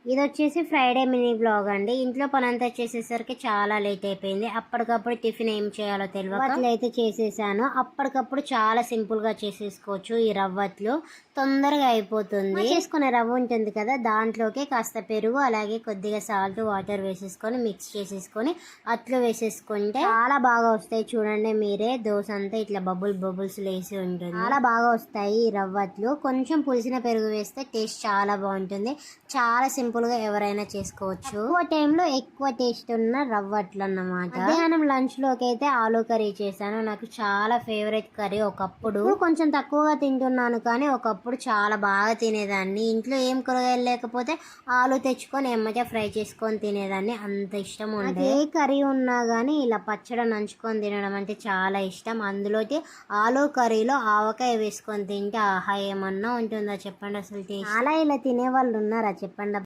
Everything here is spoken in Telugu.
ఇది వచ్చేసి ఫ్రైడే మినీ బ్లాగ్ అండి. ఇంట్లో పనంతా చేసేసరికి చాలా లేట్ అయిపోయింది. అప్పటికప్పుడు టిఫిన్ ఏం చేయాలో తెలియక అట్లయితే చేసేసాను. అప్పటికప్పుడు చాలా సింపుల్ గా చేసేసుకోవచ్చు. ఈ రవ్వట్లు తొందరగా అయిపోతుంది. చేసుకునే రవ్వ ఉంటుంది కదా, దాంట్లోకి కాస్త పెరుగు అలాగే కొద్దిగా సాల్ట్ వాటర్ వేసేసుకొని మిక్స్ చేసేసుకొని అట్లు వేసేసుకుంటే చాలా బాగా వస్తాయి. చూడండి మీరే, దోశ అంతా ఇట్లా బబుల్స్ లేసి ఉంటుంది. చాలా బాగా వస్తాయి ఈ రవ్వట్లు. కొంచెం పులిసిన పెరుగు వేస్తే టేస్ట్ చాలా బాగుంటుంది. చాలా సింపుల్ గా ఎవరైనా చేసుకోవచ్చు. తక్కువ టైంలో ఎక్కువ టేస్ట్ ఉన్న రవ్వట్లు అన్నమాట. మధ్యాహ్నం లంచ్ లోకి అయితే ఆలూ కర్రీ చేశాను. నాకు చాలా ఫేవరెట్ కర్రీ. ఒకప్పుడు కొంచెం తక్కువగా తింటున్నాను, కానీ ఒకప్పుడు చాలా బాగా తినేదాన్ని. ఇంట్లో ఏం కూరగాయలు లేకపోతే ఆలు తెచ్చుకొని ఎమ్మటే ఫ్రై చేసుకొని తినేదాన్ని. అంత ఇష్టం ఉండేది. ఏ కర్రీ ఉన్నా కానీ ఇలా పచ్చడి నంచుకొని తినడం అంటే చాలా ఇష్టం. అందులోకి ఆలూ కర్రీలో ఆవకాయ వేసుకొని తింటే ఆహా, ఏమన్నా ఉంటుందా చెప్పండి అసలు టేస్ట్. అలా ఇలా తినే వాళ్ళు ఉన్నారా చెప్పండి.